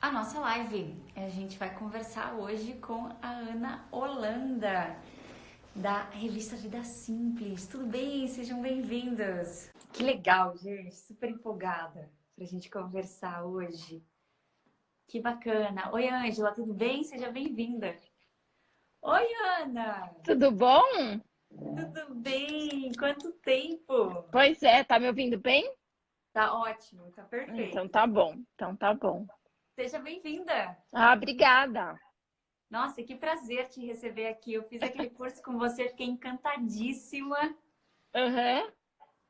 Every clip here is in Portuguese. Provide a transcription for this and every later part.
a nossa live. A gente vai conversar hoje com a Ana Holanda, da revista Vida Simples. Tudo bem? Sejam bem-vindos. Que legal, gente. Super empolgada para a gente conversar hoje. Que bacana. Oi, Ângela, tudo bem? Seja bem-vinda. Oi, Ana. Tudo bom? Tudo bem? Quanto tempo? Pois é, tá me ouvindo bem? Tá ótimo, tá Então perfeito. tá bom, então tá bom. Seja bem-vinda. Ah, obrigada. Nossa, que prazer te receber aqui. Eu fiz aquele curso com você, fiquei encantadíssima. Aham,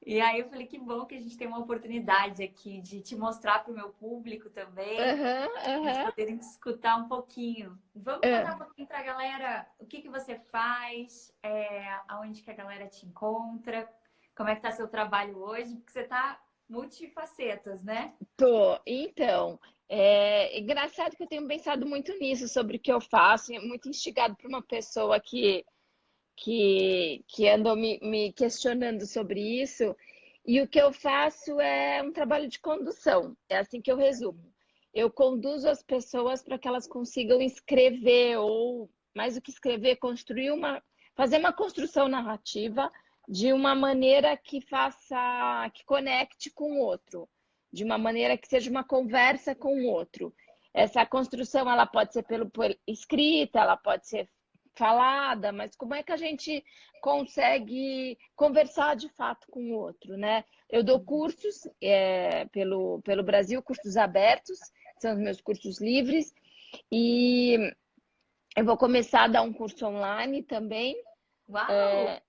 E aí eu falei que bom que a gente tem uma oportunidade aqui de te mostrar para o meu público também, aham, eles aham. poderem te escutar um pouquinho. Vamos contar um pouquinho para a galera o que você faz, aonde que a galera te encontra, como é que tá seu trabalho hoje, porque você tá multifacetas, né? Então, é engraçado que eu tenho pensado muito nisso, sobre o que eu faço, e é muito instigado por uma pessoa que andou me questionando sobre isso. E o que eu faço é um trabalho de condução, é assim que eu resumo. Eu conduzo as pessoas para que elas consigam escrever, ou mais do que escrever, fazer uma construção narrativa de uma maneira que faça, que conecte com o outro, de uma maneira que seja uma conversa com o outro. Essa construção, ela pode ser por escrita, ela pode ser falada, mas como é que a gente consegue conversar de fato com o outro, né? Eu dou cursos pelo Brasil, cursos abertos, são os meus cursos livres, e eu vou começar a dar um curso online também. Uau! Notícia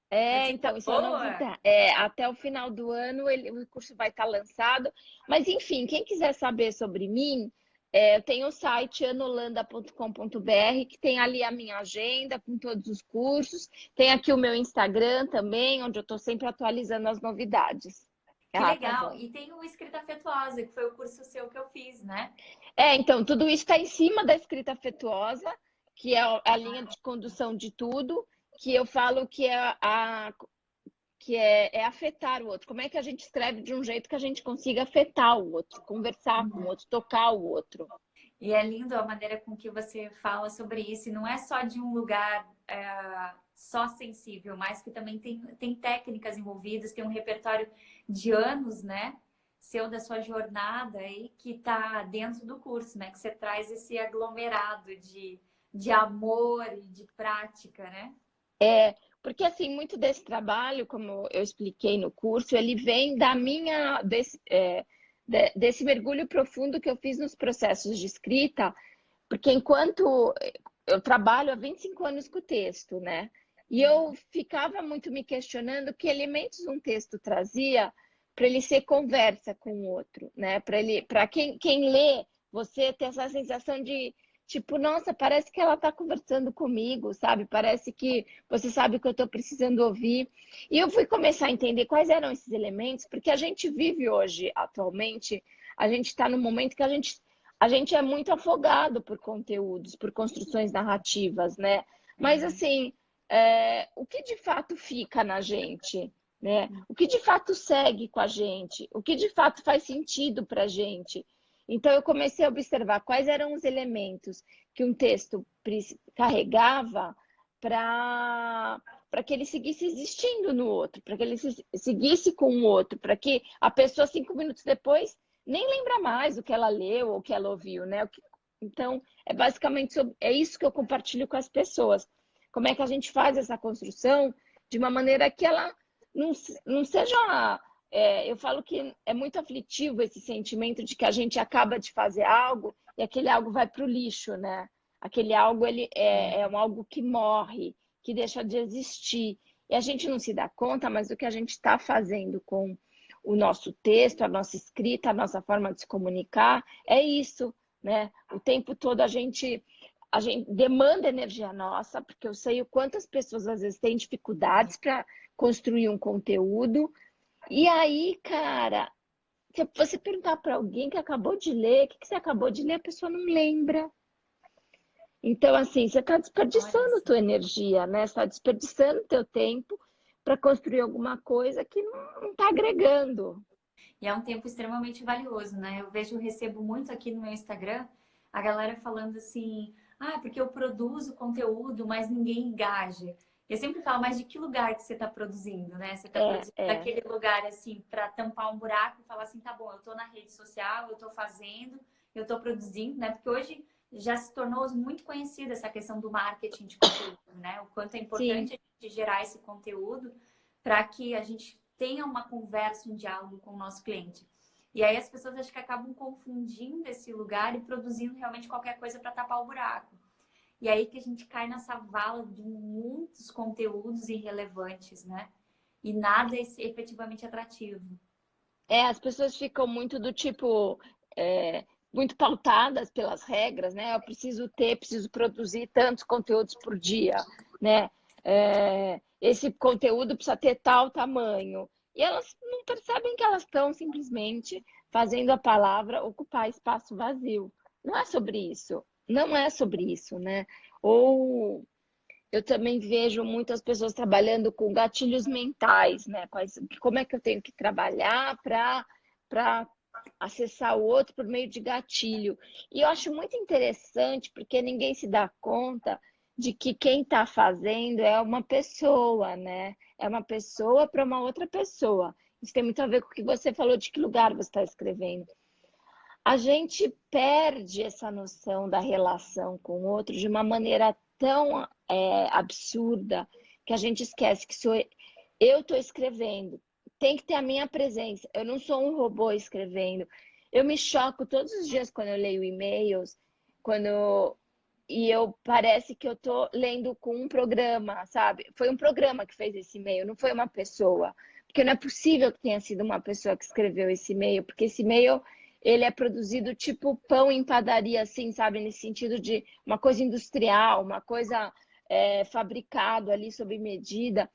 Então, isso é boa! novidade. Até o final do ano o curso vai estar lançado. Mas, enfim, quem quiser saber sobre mim, eu tenho o site anolanda.com.br, que tem ali a minha agenda com todos os cursos. Tem aqui o meu Instagram também, onde eu estou sempre atualizando as novidades. Que Ah, tá legal! bom. E tem o Escrita Afetuosa, que foi o curso seu que eu fiz, né? Então, tudo isso está em cima da escrita afetuosa, que é a linha de condução de tudo, que eu falo que é afetar o outro. Como é que a gente escreve de um jeito que a gente consiga afetar o outro, conversar com o outro, tocar o outro? E é lindo a maneira com que você fala sobre isso. E não é só de um lugar só sensível, mas que também tem técnicas envolvidas, tem um repertório de anos, né? Seu da sua jornada aí que está dentro do curso, né? Que você traz esse aglomerado de amor e de prática, né? Porque assim, muito desse trabalho, como eu expliquei no curso, ele vem da desse mergulho profundo que eu fiz nos processos de escrita, porque enquanto eu trabalho há 25 anos com o texto, né? E eu ficava muito me questionando que elementos um texto trazia para ele ser conversa com o outro, né? Para quem lê, você ter essa sensação de tipo, nossa, parece que ela está conversando comigo, sabe? Parece que você sabe o que eu estou precisando ouvir. E eu fui começar a entender quais eram esses elementos, porque a gente vive hoje, atualmente, a gente está no momento que a gente é muito afogado por conteúdos, por construções narrativas, né? Mas assim, o que de fato fica na gente, né? O que de fato segue com a gente, o que de fato faz sentido para a gente. Então eu comecei a observar quais eram os elementos que um texto carregava para que ele seguisse existindo no outro, para que ele seguisse com o outro, para que a pessoa 5 minutos depois nem lembra mais o que ela leu ou o que ela ouviu, né? Então, é basicamente é isso que eu compartilho com as pessoas. Como é que a gente faz essa construção de uma maneira que ela não seja. Eu falo que é muito aflitivo esse sentimento de que a gente acaba de fazer algo e aquele algo vai para o lixo, né? Aquele algo ele é um algo que morre, que deixa de existir. E a gente não se dá conta, mas o que a gente está fazendo com o nosso texto, a nossa escrita, a nossa forma de se comunicar, é isso, né? O tempo todo a gente demanda energia nossa, porque eu sei o quanto as pessoas às vezes têm dificuldades para construir um conteúdo. E aí, cara, se você perguntar para alguém que acabou de ler, o que você acabou de ler, a pessoa não lembra. Então, assim, você está Olha desperdiçando só. tua energia, né? Você está desperdiçando teu tempo para construir alguma coisa que não está agregando. E é um tempo extremamente valioso, né? Eu recebo muito aqui no meu Instagram a galera falando assim, ah, porque eu produzo conteúdo, mas ninguém engaja. Eu sempre falo, mas de que lugar que você está produzindo, né? Você está É, produzindo é. daquele lugar, assim, para tampar um buraco e falar assim, tá bom, eu estou na rede social, eu estou fazendo, eu estou produzindo, né? Porque hoje já se tornou muito conhecida essa questão do marketing de conteúdo, né? O quanto é Sim. importante a gente gerar esse conteúdo para que a gente tenha uma conversa, um diálogo com o nosso cliente. E aí as pessoas acho que acabam confundindo esse lugar e produzindo realmente qualquer coisa para tapar o buraco. E aí que a gente cai nessa vala de muitos conteúdos irrelevantes, né? E nada é efetivamente atrativo. As pessoas ficam muito do tipo, é, muito pautadas pelas regras, né? Eu preciso produzir tantos conteúdos por dia, né? Esse conteúdo precisa ter tal tamanho. E elas não percebem que elas estão simplesmente fazendo a palavra ocupar espaço vazio. Não é sobre isso. Não é sobre isso, né? Ou eu também vejo muitas pessoas trabalhando com gatilhos mentais, né? Como é que eu tenho que trabalhar para acessar o outro por meio de gatilho. E eu acho muito interessante porque ninguém se dá conta de que quem está fazendo é uma pessoa, né? É uma pessoa para uma outra pessoa. Isso tem muito a ver com o que você falou de que lugar você está escrevendo. A gente perde essa noção da relação com o outro de uma maneira tão absurda que a gente esquece que eu estou escrevendo, tem que ter a minha presença. Eu não sou um robô escrevendo. Eu me choco todos os dias quando eu leio e-mails, e eu parece que eu estou lendo com um programa, sabe? Foi um programa que fez esse e-mail, não foi uma pessoa. Porque não é possível que tenha sido uma pessoa que escreveu esse e-mail, porque esse e-mail ele é produzido tipo pão em padaria, assim, sabe? Nesse sentido de uma coisa industrial, uma coisa fabricado ali sob medida.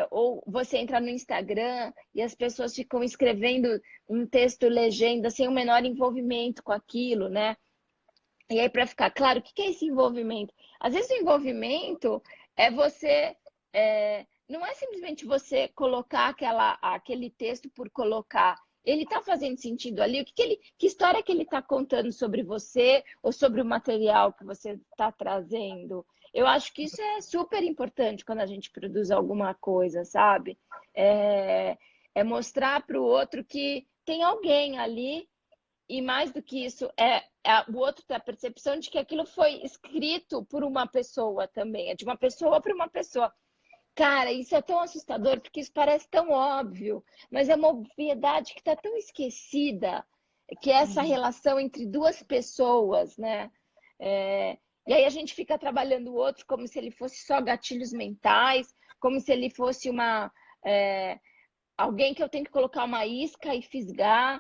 Ou você entra no Instagram e as pessoas ficam escrevendo um texto legenda sem o menor envolvimento com aquilo, né? E aí, para ficar claro, o que é esse envolvimento? Às vezes o envolvimento é você. Não é simplesmente você colocar aquele texto por colocar. Ele está fazendo sentido ali? Que história que ele está contando sobre você ou sobre o material que você está trazendo? Eu acho que isso é super importante quando a gente produz alguma coisa, sabe? É, é mostrar para o outro que tem alguém ali e mais do que isso, o outro tem a percepção de que aquilo foi escrito por uma pessoa também, é de uma pessoa para uma pessoa. Cara, isso é tão assustador, porque isso parece tão óbvio, mas é uma obviedade que está tão esquecida, que é essa Uhum. relação entre duas pessoas, né? E aí a gente fica trabalhando o outro como se ele fosse só gatilhos mentais, como se ele fosse alguém que eu tenho que colocar uma isca e fisgar.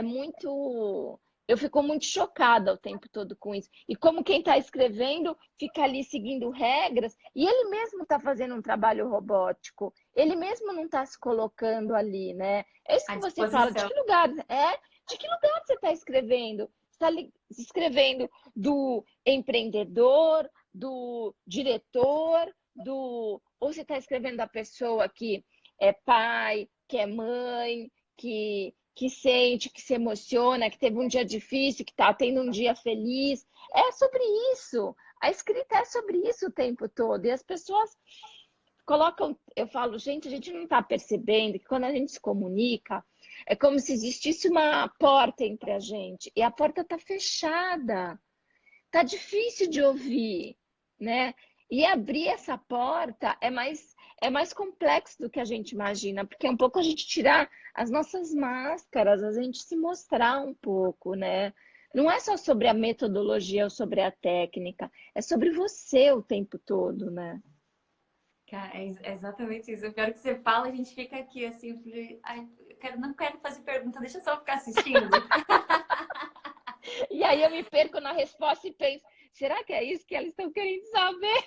Muito. Eu fico muito chocada o tempo todo com isso. E como quem está escrevendo fica ali seguindo regras, e ele mesmo está fazendo um trabalho robótico, ele mesmo não está se colocando ali, né? É isso À que você fala. De disposição. que lugar? De que lugar você está escrevendo? Você está escrevendo do empreendedor, do diretor, ou você está escrevendo da pessoa que é pai, que é mãe, que sente, que se emociona, que teve um dia difícil, que está tendo um dia feliz. É sobre isso. A escrita é sobre isso o tempo todo. E as pessoas colocam, eu falo, gente, a gente não está percebendo que quando a gente se comunica, é como se existisse uma porta entre a gente. E a porta está fechada. Tá difícil de ouvir, né? E abrir essa porta é mais complexo do que a gente imagina, porque é um pouco a gente tirar as nossas máscaras, a gente se mostrar um pouco, né? Não é só sobre a metodologia ou sobre a técnica, é sobre você o tempo todo, né? Cara, é exatamente isso. Eu quero que você fala, a gente fica aqui assim, eu falei, ai, não quero fazer pergunta, deixa eu só ficar assistindo. E aí eu me perco na resposta e penso, será que é isso que eles estão querendo saber?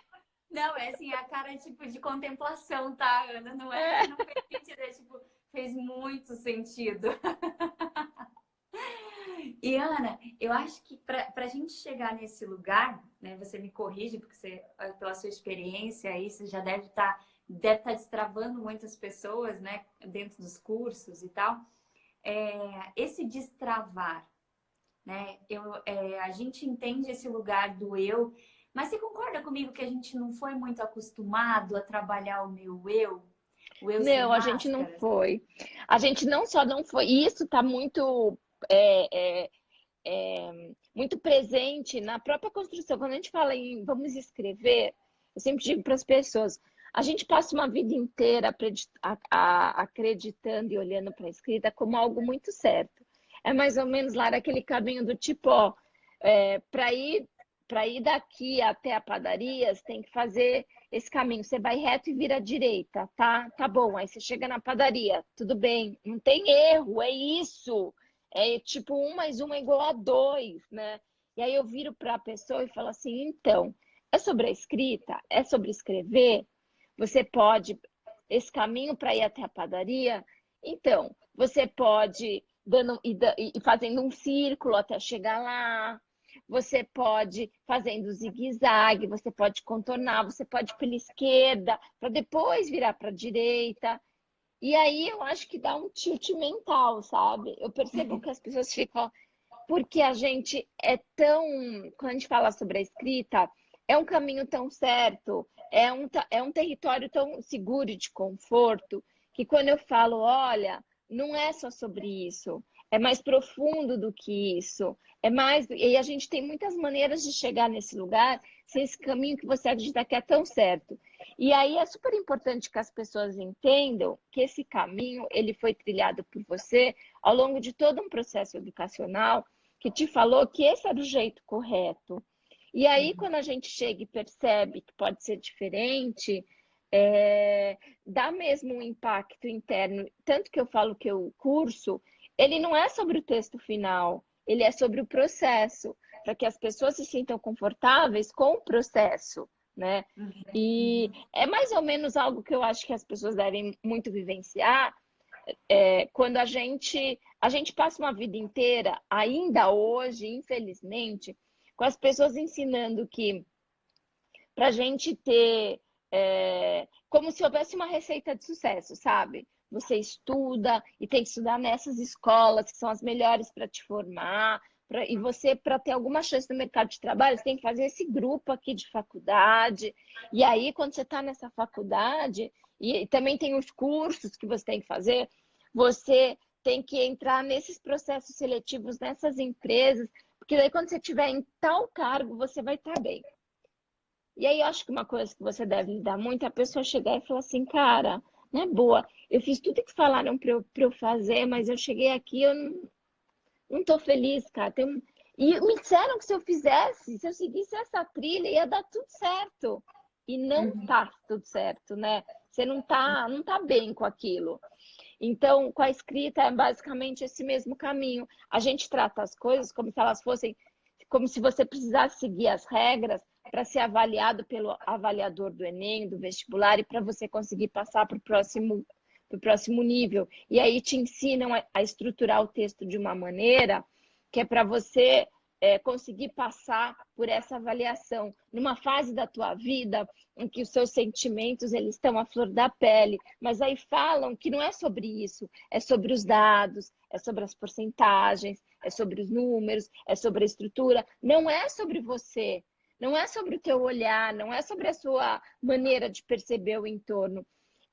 Não, é assim, a cara tipo de contemplação, tá, Ana? Não é que É. não fez sentido, é tipo, fez muito sentido. E Ana, eu acho que para a gente chegar nesse lugar, né, você me corrige, porque você, pela sua experiência aí, você já deve tá destravando muitas pessoas, né, dentro dos cursos e tal. Esse destravar, né? A gente entende esse lugar do eu, mas você concorda comigo que a gente não foi muito acostumado a trabalhar o eu sem Não, a gente não máscaras? foi. A gente não só não foi. E isso está muito, é, é, muito presente na própria construção. Quando a gente fala em vamos escrever, eu sempre digo para as pessoas, a gente passa uma vida inteira acreditando e olhando para a escrita como algo muito certo. É mais ou menos lá daquele caminho do tipo, ó, para ir daqui até a padaria, você tem que fazer esse caminho. Você vai reto e vira à direita, tá? Tá bom. Aí você chega na padaria, tudo bem, não tem erro, é isso. É tipo 1 mais 1 é igual a 2, né? E aí eu viro para a pessoa e falo assim, então, é sobre a escrita? É sobre escrever? Você pode, esse caminho para ir até a padaria? Então, você pode e fazendo um círculo até chegar lá. Você pode fazendo zigue-zague, você pode contornar, você pode ir pela esquerda, para depois virar para a direita. E aí eu acho que dá um tilt mental, sabe? Eu percebo que as pessoas ficam. Porque a gente é tão. Quando a gente fala sobre a escrita, é um caminho tão certo, é um território tão seguro e de conforto, que quando eu falo, olha, não é só sobre isso, é mais profundo do que isso, é mais. E a gente tem muitas maneiras de chegar nesse lugar sem esse caminho que você acredita que é tão certo. E aí é super importante que as pessoas entendam que esse caminho ele foi trilhado por você ao longo de todo um processo educacional que te falou que esse era o jeito correto. E aí, Uhum. quando a gente chega e percebe que pode ser diferente, dá mesmo um impacto interno. Tanto que eu falo que o curso, ele não é sobre o texto final, ele é sobre o processo, para que as pessoas se sintam confortáveis com o processo, né? E Uhum. é mais ou menos algo que eu acho que as pessoas devem muito vivenciar, quando a gente passa uma vida inteira, ainda hoje, infelizmente, com as pessoas ensinando que para a gente ter, como se houvesse uma receita de sucesso, sabe? Você estuda e tem que estudar nessas escolas que são as melhores para te formar. E você, para ter alguma chance no mercado de trabalho, você tem que fazer esse grupo aqui de faculdade. E aí, quando você está nessa faculdade, e também tem os cursos que você tem que fazer, você tem que entrar nesses processos seletivos, nessas empresas, porque daí, quando você estiver em tal cargo, você vai estar bem. E aí, eu acho que uma coisa que você deve lidar muito é a pessoa chegar e falar assim, cara, não é boa, eu fiz tudo que falaram para eu fazer, mas eu cheguei aqui, eu não tô feliz, cara. E me disseram que se eu fizesse, se eu seguisse essa trilha, ia dar tudo certo. E não Uhum. tá tudo certo, né? Você não tá bem com aquilo. Então, com a escrita é basicamente esse mesmo caminho. A gente trata as coisas como se elas fossem, como se você precisasse seguir as regras para ser avaliado pelo avaliador do Enem, do vestibular, e para você conseguir passar para o próximo nível. E aí te ensinam a estruturar o texto de uma maneira que é para você conseguir passar por essa avaliação numa fase da tua vida em que os seus sentimentos eles estão à flor da pele, mas aí falam que não é sobre isso, é sobre os dados, é sobre as porcentagens, é sobre os números, é sobre a estrutura, não é sobre você, não é sobre o teu olhar, não é sobre a sua maneira de perceber o entorno,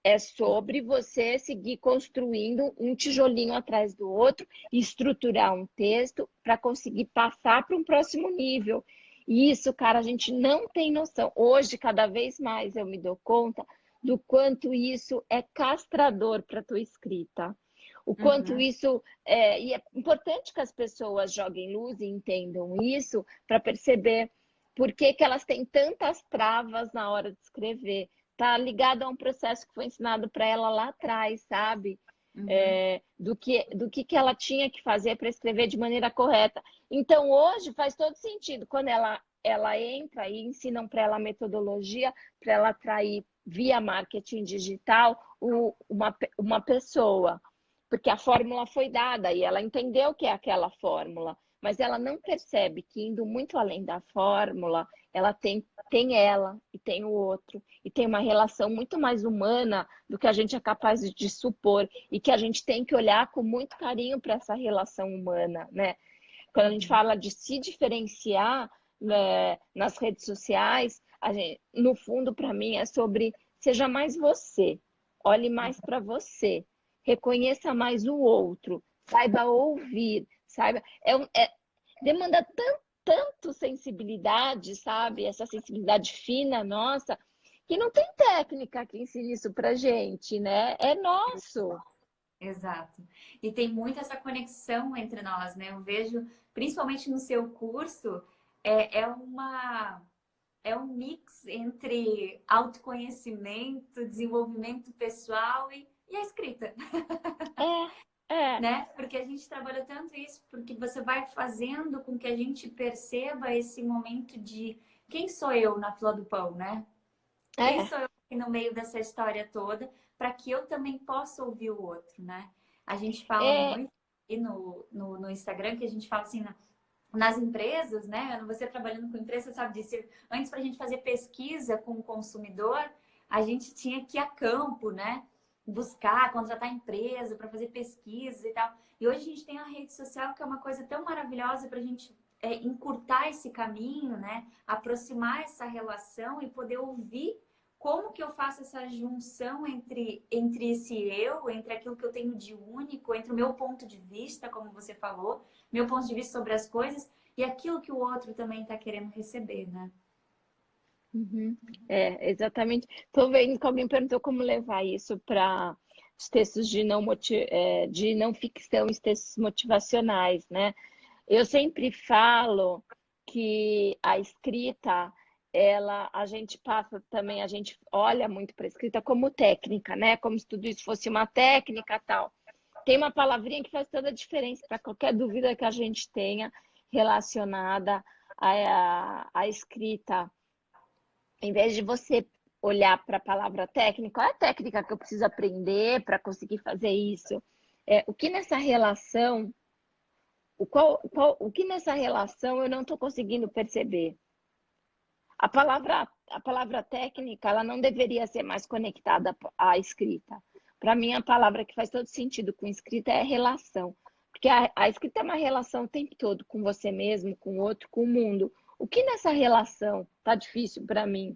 é sobre você seguir construindo um tijolinho atrás do outro e estruturar um texto para conseguir passar para um próximo nível. E isso, cara, a gente não tem noção. Hoje, cada vez mais eu me dou conta do quanto isso é castrador para a tua escrita. O quanto Uhum. isso e é importante que as pessoas joguem luz e entendam isso para perceber por que que elas têm tantas travas na hora de escrever. Tá ligado a um processo que foi ensinado para ela lá atrás, sabe? Uhum. Do que ela tinha que fazer para escrever de maneira correta. Então, hoje faz todo sentido quando ela entra e ensinam para ela a metodologia para ela atrair via marketing digital uma pessoa, porque a fórmula foi dada e ela entendeu que é aquela fórmula, mas ela não percebe que indo muito além da fórmula, ela tem ela e tem o outro, e tem uma relação muito mais humana do que a gente é capaz de supor, e que a gente tem que olhar com muito carinho para essa relação humana, né? Quando a gente fala de se diferenciar, né, nas redes sociais, no fundo, para mim, é sobre seja mais você, olhe mais para você, reconheça mais o outro, saiba ouvir, saiba. Demanda tanto sensibilidade, sabe? Essa sensibilidade fina nossa, que não tem técnica que ensine isso pra gente, né? É nosso. Exato. E tem muito essa conexão entre nós, né? Eu vejo, principalmente no seu curso, é um mix entre autoconhecimento, desenvolvimento pessoal e a escrita, É. né? Porque a gente trabalha tanto isso, porque você vai fazendo com que a gente perceba esse momento de quem sou eu na fila do pão, né? Quem É. sou eu aqui no meio dessa história toda, para que eu também possa ouvir o outro, né? A gente fala É. muito aqui no Instagram, que a gente fala assim, nas empresas, né? Você trabalhando com empresa, sabe disso. Antes, para a gente fazer pesquisa com o consumidor, a gente tinha que ir a campo, né? Buscar, contratar empresa para fazer pesquisa e tal. E hoje a gente tem a rede social, que é uma coisa tão maravilhosa para a gente encurtar esse caminho, né? Aproximar essa relação e poder ouvir como que eu faço essa junção entre esse eu, entre aquilo que eu tenho de único, entre o meu ponto de vista, como você falou, meu ponto de vista sobre as coisas e aquilo que o outro também está querendo receber, né? Uhum. É, exatamente. Estou vendo que alguém perguntou como levar isso para os textos de não ficção, os textos motivacionais, né? Eu sempre falo que a escrita, a gente passa também, a gente olha muito para a escrita como técnica, né? Como se tudo isso fosse uma técnica tal. Tem uma palavrinha que faz toda a diferença para qualquer dúvida que a gente tenha relacionada à escrita. Em vez de você olhar para a palavra técnica, qual é a técnica que eu preciso aprender para conseguir fazer isso? O que nessa relação o que nessa relação eu não estou conseguindo perceber? A palavra técnica, ela não deveria ser mais conectada à escrita. Para mim, a palavra que faz todo sentido com escrita é relação. Porque a escrita é uma relação o tempo todo com você mesmo, com o outro, com o mundo. O que nessa relação está difícil para mim?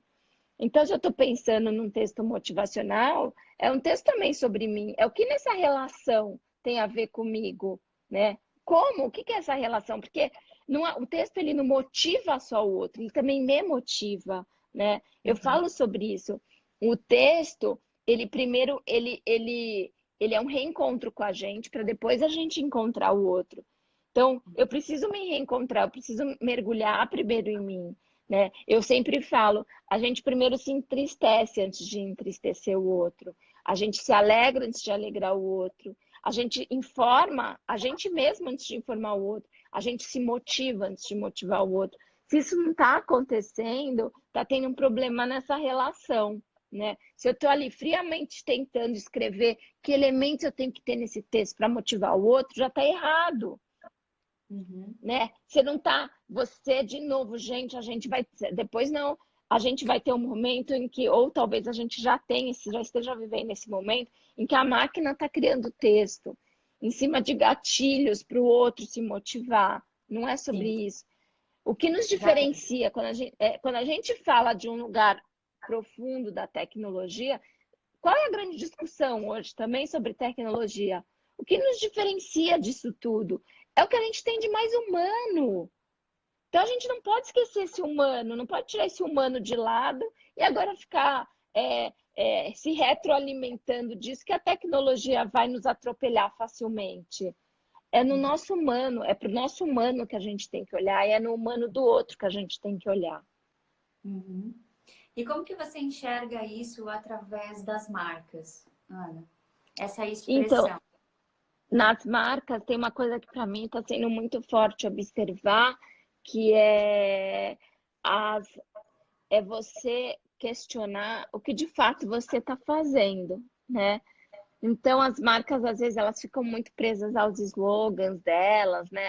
Então, se eu estou pensando num texto motivacional, é um texto também sobre mim. É o que nessa relação tem a ver comigo, né? Como? O que é essa relação? Porque o texto ele não motiva só o outro, ele também me motiva, né? Eu Uhum. falo sobre isso. O texto, ele primeiro, ele é um reencontro com a gente para depois a gente encontrar o outro. Então, eu preciso me reencontrar, eu preciso mergulhar primeiro em mim, né? Eu sempre falo, a gente primeiro se entristece antes de entristecer o outro. A gente se alegra antes de alegrar o outro. A gente informa a gente mesmo antes de informar o outro. A gente se motiva antes de motivar o outro. Se isso não está acontecendo, está tendo um problema nessa relação, né? Se eu estou ali friamente tentando escrever que elementos eu tenho que ter nesse texto para motivar o outro, já está errado. Uhum. Né? Você não tá, você de novo, gente, a gente vai, depois não, a gente vai ter um momento em que, ou talvez a gente já tenha, já esteja vivendo esse momento, em que a máquina está criando texto em cima de gatilhos para o outro se motivar. Não é sobre Sim, isso. O que nos já tem. diferencia, quando a gente fala de um lugar profundo da tecnologia, qual é a grande discussão hoje também sobre tecnologia? O que nos diferencia disso tudo é o que a gente tem de mais humano. Então a gente não pode esquecer esse humano, não pode tirar esse humano de lado e agora ficar se retroalimentando disso que a tecnologia vai nos atropelar facilmente. É no nosso humano, é para o nosso humano que a gente tem que olhar e é no humano do outro que a gente tem que olhar. Uhum. E como que você enxerga isso através das marcas, Ana? Essa Então, expressão. nas marcas, tem uma coisa que para mim está sendo muito forte observar, que as, é você questionar o que de fato você está fazendo, né? Então, as marcas, às vezes, elas ficam muito presas aos slogans delas, né?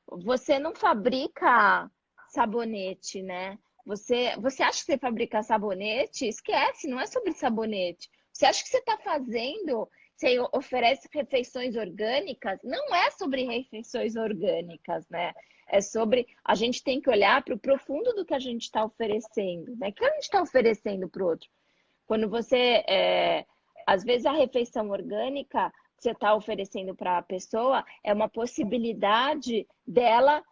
Você não fabrica sabonete, né? Você acha que você fabrica sabonete? Esquece, não é sobre sabonete. Você acha que você está fazendo você oferece refeições orgânicas, não é sobre refeições orgânicas, né? É sobre a gente tem que olhar para o profundo do que a gente está oferecendo, né? O que a gente está oferecendo para o outro? Quando você, às vezes a refeição orgânica que você está oferecendo para a pessoa é uma possibilidade dela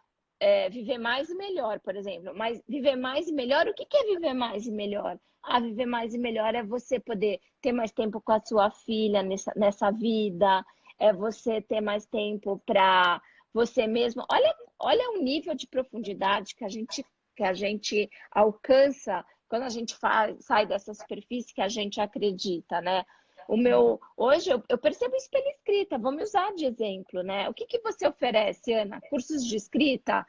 viver mais e melhor, por exemplo. Mas viver mais e melhor, o que é viver mais e melhor? Ah, viver mais e melhor é você poder ter mais tempo com a sua filha nessa vida, é você ter mais tempo para você mesmo. Olha o nível de profundidade que a gente alcança quando a gente sai dessa superfície que a gente acredita, né? Hoje eu percebo isso pela escrita, vamos usar de exemplo, né? O que você oferece, Ana? Cursos de escrita?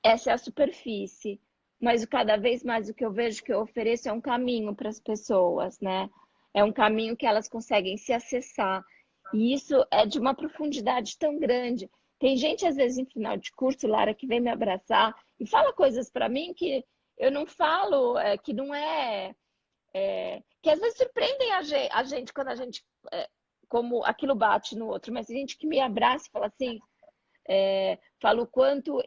Essa é a superfície, mas cada vez mais o que eu vejo que eu ofereço é um caminho para as pessoas, né? É um caminho que elas conseguem se acessar. E isso é de uma profundidade tão grande. Tem gente, às vezes, em final de curso, Lara, que vem me abraçar e fala coisas para mim que eu não falo, que não que às vezes surpreendem a gente quando a gente, como aquilo bate no outro, mas tem gente que me abraça e fala assim, fala o quanto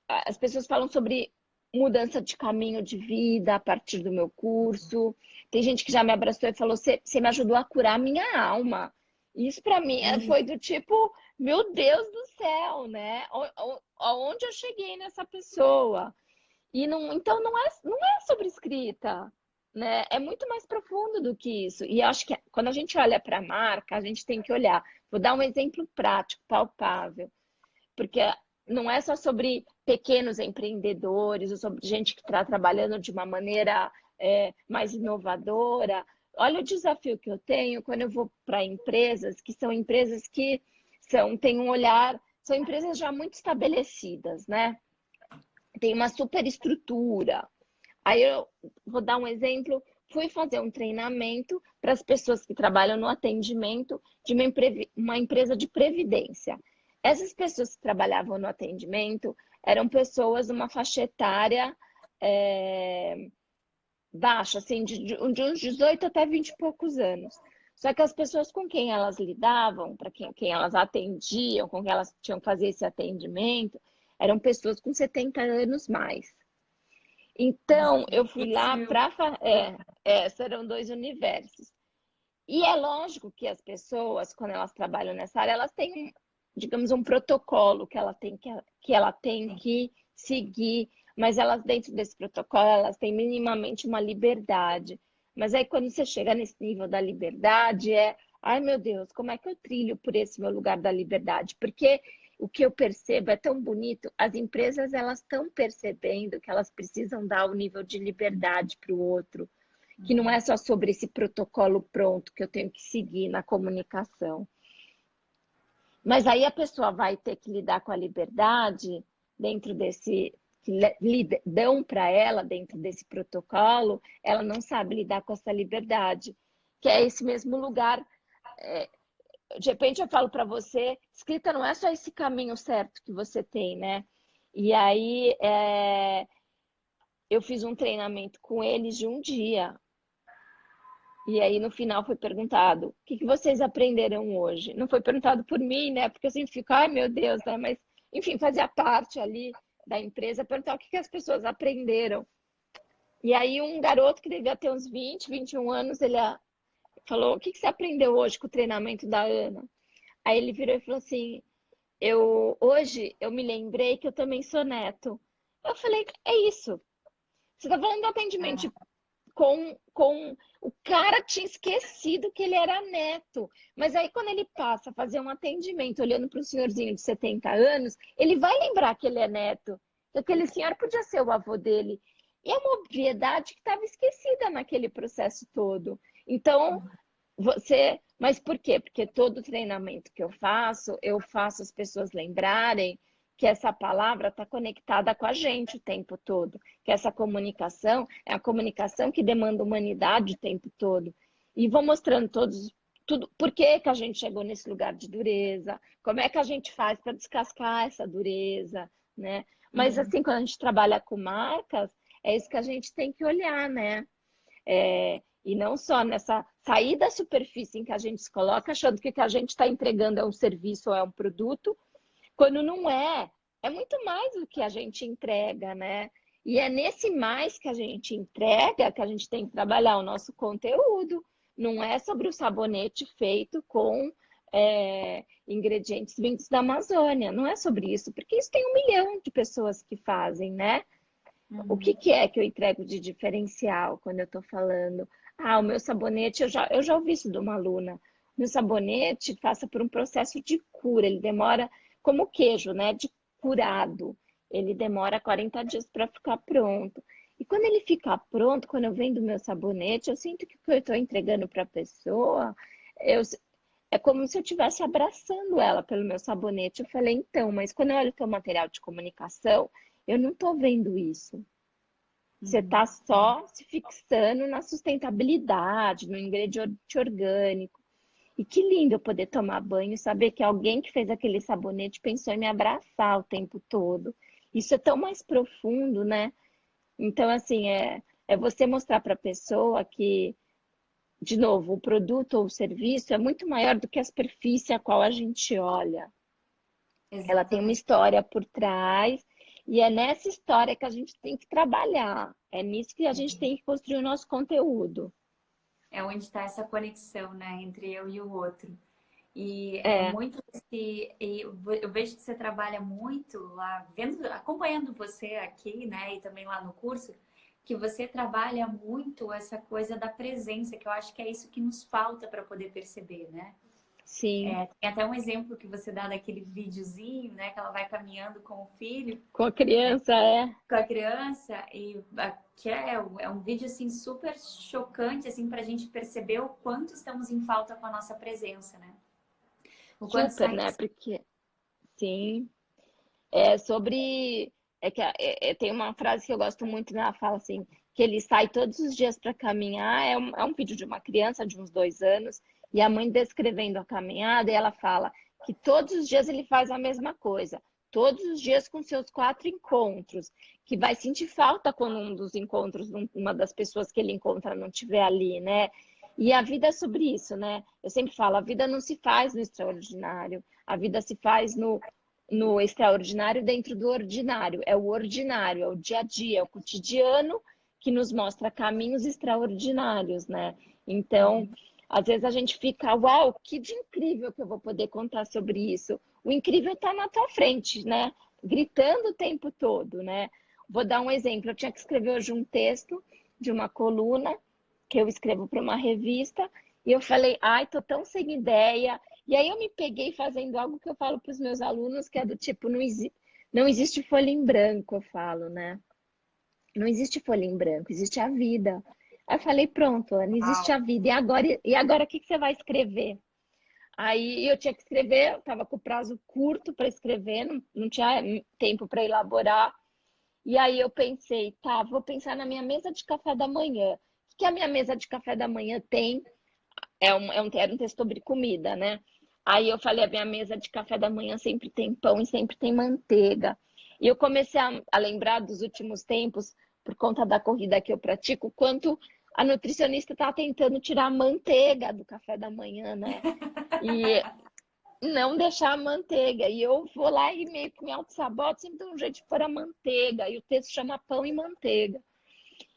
as pessoas falam sobre mudança de caminho de vida a partir do meu curso. Tem gente que já me abraçou e falou: você me ajudou a curar a minha alma. Isso para mim foi do tipo, meu Deus do céu, né? Aonde eu cheguei nessa pessoa? E não, então não é sobre escrita, né? É muito mais profundo do que isso. E acho que quando a gente olha para a marca, a gente tem que olhar. Vou dar um exemplo prático, palpável, porque não é só sobre pequenos empreendedores ou sobre gente que está trabalhando de uma maneira mais inovadora. Olha o desafio que eu tenho quando eu vou para empresas que são empresas que têm um olhar, são empresas já muito estabelecidas, né? Tem uma super estrutura. Aí eu vou dar um exemplo, fui fazer um treinamento para as pessoas que trabalham no atendimento de uma empresa de previdência. Essas pessoas que trabalhavam no atendimento eram pessoas de uma faixa etária baixa, assim, de uns 18 até 20 e poucos anos. Só que as pessoas com quem elas lidavam, para quem elas atendiam, com quem elas tinham que fazer esse atendimento, eram pessoas com 70 anos mais. Então, eu fui lá para. Serão dois universos. E é lógico que as pessoas, quando elas trabalham nessa área, elas têm, digamos, um protocolo que ela tem que seguir, mas elas, dentro desse protocolo, elas têm minimamente uma liberdade. Mas aí, quando você chega nesse nível da liberdade, ai meu Deus, como é que eu trilho por esse meu lugar da liberdade? Porque o que eu percebo é tão bonito, as empresas elas estão percebendo que elas precisam dar o nível de liberdade para o outro, que não é só sobre esse protocolo pronto que eu tenho que seguir na comunicação. Mas aí a pessoa vai ter que lidar com a liberdade dentro desse que dão para ela dentro desse protocolo, ela não sabe lidar com essa liberdade, que é esse mesmo lugar. De repente eu falo para você, escrita não é só esse caminho certo que você tem, né? E aí eu fiz um treinamento com eles de um dia. E aí no final foi perguntado, o que vocês aprenderam hoje? Não foi perguntado por mim, né? Porque eu sempre fico, ai meu Deus, né? Mas, enfim, fazia parte ali da empresa, perguntar o que as pessoas aprenderam. E aí um garoto que devia ter uns 20, 21 anos, ele falou, o que você aprendeu hoje com o treinamento da Ana? Aí ele virou e falou assim, hoje eu me lembrei que eu também sou neto. Eu falei, é isso. Você está falando do atendimento com o cara tinha esquecido que ele era neto. Mas aí quando ele passa a fazer um atendimento olhando para um senhorzinho de 70 anos, ele vai lembrar que ele é neto. Aquele senhor podia ser o avô dele. E é uma obviedade que estava esquecida naquele processo todo. Então, mas por quê? Porque todo treinamento que eu faço as pessoas lembrarem que essa palavra está conectada com a gente o tempo todo, que essa comunicação é a comunicação que demanda humanidade o tempo todo. E vou mostrando tudo, por que a gente chegou nesse lugar de dureza, como é que a gente faz para descascar essa dureza, né? Mas assim, quando a gente trabalha com marcas, é isso que a gente tem que olhar, né? E não só nessa sair da superfície em que a gente se coloca, achando que o que a gente está entregando é um serviço ou é um produto, quando não é. É muito mais do que a gente entrega, né? E é nesse mais que a gente entrega que a gente tem que trabalhar o nosso conteúdo. Não é sobre o sabonete feito com ingredientes vindos da Amazônia. Não é sobre isso, porque isso tem 1 milhão de pessoas que fazem, né? O que é que eu entrego de diferencial quando eu estou falando? Ah, o meu sabonete, eu já ouvi isso de uma aluna. Meu sabonete passa por um processo de cura, ele demora, como queijo, né? De curado. Ele demora 40 dias para ficar pronto. E quando ele ficar pronto, quando eu vendo meu sabonete, eu sinto que o que eu estou entregando para a pessoa, eu, é como se eu estivesse abraçando ela pelo meu sabonete. Eu falei, então, mas quando eu olho o teu material de comunicação, eu não estou vendo isso. Você está só se fixando na sustentabilidade, no ingrediente orgânico. E que lindo eu poder tomar banho e saber que alguém que fez aquele sabonete pensou em me abraçar o tempo todo. Isso é tão mais profundo, né? Então, assim, é você mostrar para a pessoa que, de novo, o produto ou o serviço é muito maior do que a superfície a qual a gente olha. Ela tem uma Exatamente. história por trás, e é nessa história que a gente tem que trabalhar. É nisso que a gente tem que construir o nosso conteúdo. É onde está essa conexão, né, entre eu e o outro. E é É, muito eu vejo que você trabalha muito lá, acompanhando você aqui, né, e também lá no curso, que você trabalha muito essa coisa da presença, que eu acho que é isso que nos falta para poder perceber, né? sim. Tem até um exemplo que você dá daquele videozinho, né, que ela vai caminhando com o filho, Com a criança, com a criança, que é um vídeo assim super chocante assim para a gente perceber o quanto estamos em falta com a nossa presença, né? O quanto super, sai. né? Porque, sim. É sobre. Tem uma frase que eu gosto muito, né? Ela fala assim: que ele sai todos os dias para caminhar. É um vídeo de uma criança de uns 2 anos, e a mãe descrevendo a caminhada, e ela fala que todos os dias ele faz a mesma coisa, todos os dias com seus 4 encontros, que vai sentir falta quando um dos encontros, uma das pessoas que ele encontra não estiver ali, né? E a vida é sobre isso, né? Eu sempre falo: a vida não se faz no extraordinário, a vida se faz no extraordinário dentro do ordinário. É o ordinário, é o dia a dia, é o cotidiano que nos mostra caminhos extraordinários, né? Então, às vezes a gente fica, uau, que de incrível que eu vou poder contar sobre isso. O incrível está na tua frente, né? Gritando o tempo todo, né? Vou dar um exemplo. Eu tinha que escrever hoje um texto de uma coluna que eu escrevo para uma revista e eu falei, ai, tô tão sem ideia. E aí eu me peguei fazendo algo que eu falo para os meus alunos, que é do tipo, não existe folha em branco, eu falo, né? Não existe folha em branco, existe a vida. Aí eu falei, pronto, Ana, existe a vida. E agora o que você vai escrever? Aí eu tinha que escrever, eu estava com o prazo curto para escrever, não tinha tempo para elaborar. E aí eu pensei, tá, vou pensar na minha mesa de café da manhã. O que a minha mesa de café da manhã tem? Era um texto sobre comida, né? Aí eu falei, a minha mesa de café da manhã sempre tem pão e sempre tem manteiga. E eu comecei a lembrar dos últimos tempos, por conta da corrida que eu pratico, o quanto a nutricionista está tentando tirar a manteiga do café da manhã, né? E não deixar a manteiga. E eu vou lá e meio que me auto-saboto, sempre dou um jeito de pôr a manteiga. E o texto chama Pão e Manteiga.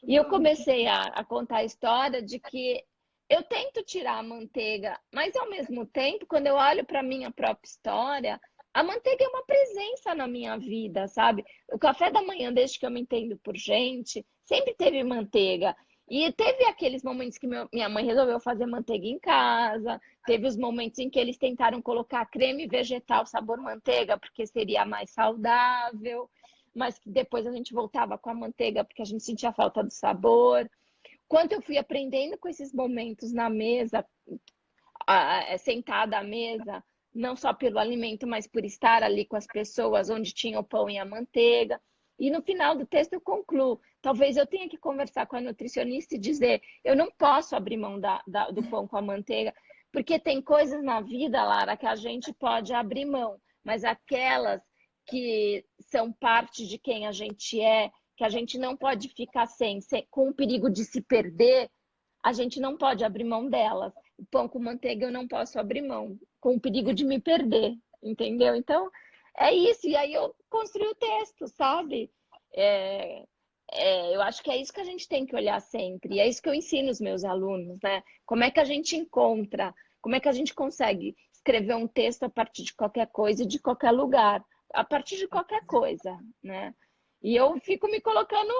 E eu comecei a contar a história de que eu tento tirar a manteiga, mas ao mesmo tempo, quando eu olho para a minha própria história, a manteiga é uma presença na minha vida, sabe? O café da manhã, desde que eu me entendo por gente, sempre teve manteiga. E teve aqueles momentos que minha mãe resolveu fazer manteiga em casa, teve os momentos em que eles tentaram colocar creme vegetal sabor manteiga, porque seria mais saudável, mas que depois a gente voltava com a manteiga porque a gente sentia falta do sabor. Quanto eu fui aprendendo com esses momentos na mesa, sentada à mesa, não só pelo alimento, mas por estar ali com as pessoas onde tinha o pão e a manteiga. E no final do texto eu concluo, talvez eu tenha que conversar com a nutricionista e dizer, eu não posso abrir mão do pão com a manteiga, porque tem coisas na vida, Lara, que a gente pode abrir mão, mas aquelas que são parte de quem a gente é, que a gente não pode ficar sem com o perigo de se perder, a gente não pode abrir mão delas. O pão com manteiga eu não posso abrir mão, com o perigo de me perder, entendeu? Então, é isso. E aí eu construí o texto, sabe? É, eu acho que é isso que a gente tem que olhar sempre. E é isso que eu ensino os meus alunos, né? Como é que a gente encontra, como é que a gente consegue escrever um texto a partir de qualquer coisa, de qualquer lugar, a partir de qualquer coisa, né? E eu fico me colocando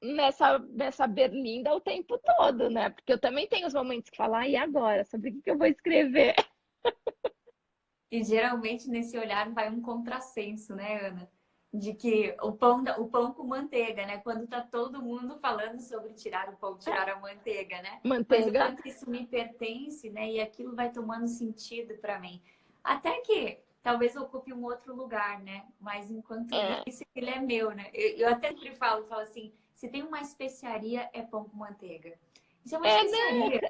nessa berlinda o tempo todo, né? Porque eu também tenho os momentos que falar, e agora? Sobre o que eu vou escrever? E geralmente nesse olhar vai um contrassenso, né, Ana? De que o pão com manteiga, né? Quando tá todo mundo falando sobre tirar o pão, tirar a manteiga, né? Mas o Manteiga. quanto isso me pertence, né? E aquilo vai tomando sentido para mim. Até que talvez ocupe um outro lugar, né? Mas enquanto É, isso, ele é meu, né? Eu até sempre falo assim, se tem uma especiaria, é pão com manteiga. Isso é uma né? especiaria.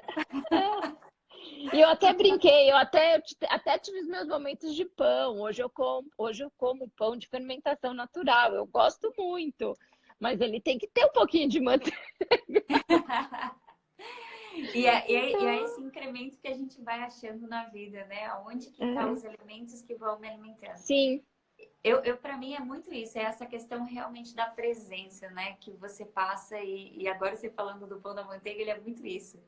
E eu até brinquei, até tive os meus momentos de pão. Hoje eu como pão de fermentação natural. Eu gosto muito, mas ele tem que ter um pouquinho de manteiga. E é esse incremento que a gente vai achando na vida, né? Onde que estão É, os elementos que vão me alimentando. sim, Para mim é muito isso, é essa questão realmente da presença, né? Que você passa e agora você falando do pão da manteiga, ele é muito isso.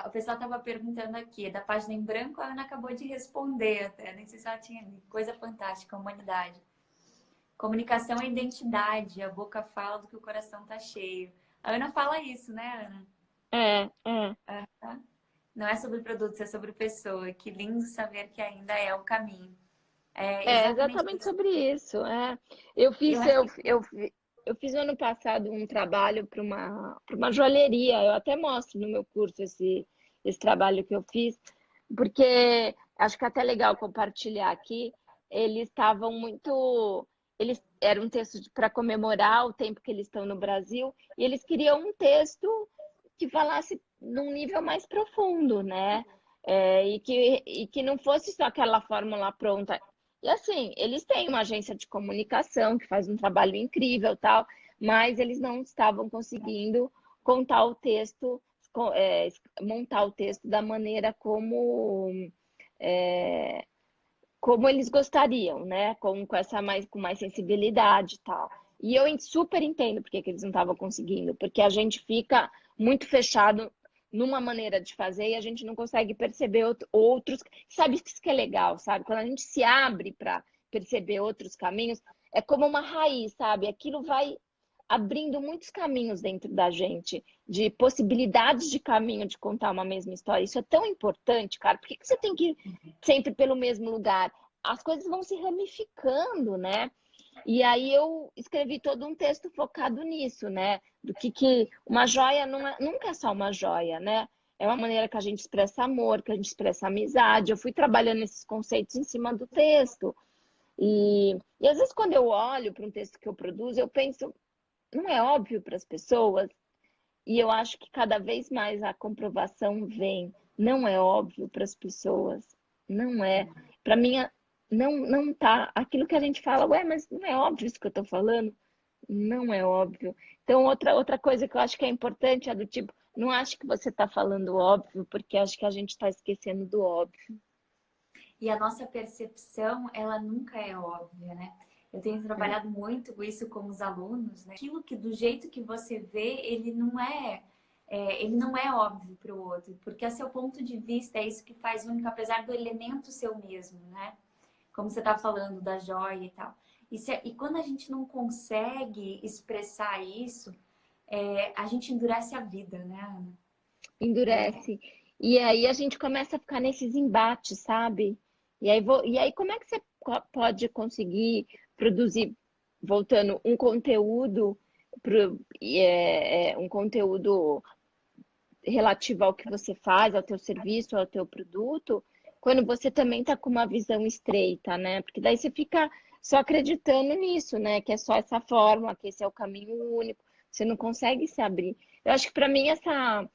O pessoal estava perguntando aqui, da página em branco, a Ana acabou de responder até, nem sei se ela tinha lido. Coisa fantástica, humanidade. Comunicação é identidade, a boca fala do que o coração tá cheio. A Ana fala isso, né, Ana? é. Não é sobre produtos, é sobre pessoa. Que lindo saber que ainda é o caminho. É É exatamente exatamente isso. sobre isso. É. Eu Eu fiz, acho eu, que eu, eu fiz ano passado um trabalho para uma joalheria. Eu até mostro no meu curso esse trabalho que eu fiz, porque acho que é até legal compartilhar aqui. Eles estavam muito. Eles era um texto para comemorar o tempo que eles estão no Brasil, e eles queriam um texto que falasse num nível mais profundo, né? E que não fosse só aquela fórmula pronta. E assim, eles têm uma agência de comunicação que faz um trabalho incrível, tal, mas eles não estavam conseguindo contar o texto, montar o texto da maneira é, como eles gostariam, né? Com mais sensibilidade e tal. E eu super entendo porque que eles não estavam conseguindo, porque a gente fica muito fechado numa maneira de fazer e a gente não consegue perceber outros. Sabe isso que é legal, sabe? Quando a gente se abre para perceber outros caminhos, é como uma raiz, sabe? Aquilo vai abrindo muitos caminhos dentro da gente, de possibilidades de caminho de contar uma mesma história. Isso é tão importante, cara. Por que que você tem que ir sempre pelo mesmo lugar? As coisas vão se ramificando, né? E aí eu escrevi todo um texto focado nisso, né? Do que uma joia nunca é só uma joia, né? É uma maneira que a gente expressa amor, que a gente expressa amizade. Eu fui trabalhando esses conceitos em cima do texto. E às vezes, quando eu olho para um texto que eu produzo, eu penso, não é óbvio para as pessoas? E eu acho que cada vez mais a comprovação vem. Não é óbvio para as pessoas. Não é. Para mim, não tá. Aquilo que a gente fala, ué, mas não é óbvio isso que eu estou falando? Não é óbvio. Então, outra coisa que eu acho que é importante é do tipo, não acho que você está falando óbvio, porque acho que a gente está esquecendo do óbvio. E a nossa percepção, ela nunca é óbvia, né? Eu tenho É, trabalhado muito com isso com os alunos, né? Aquilo que do jeito que você vê, ele não é óbvio para o outro, porque é seu ponto de vista, é isso que faz único, apesar do elemento ser o mesmo, né? Como você está falando da joia e tal. E quando a gente não consegue expressar isso, a gente endurece a vida, né, Ana? endurece. E aí a gente começa a ficar nesses embates, sabe? E aí como é que você pode conseguir produzir, voltando, um conteúdo, um conteúdo relativo ao que você faz, ao teu serviço, ao teu produto, quando você também está com uma visão estreita, né? Porque daí você fica só acreditando nisso, né? Que é só essa forma, que esse é o caminho único. Você não consegue se abrir. Eu acho que para mim essa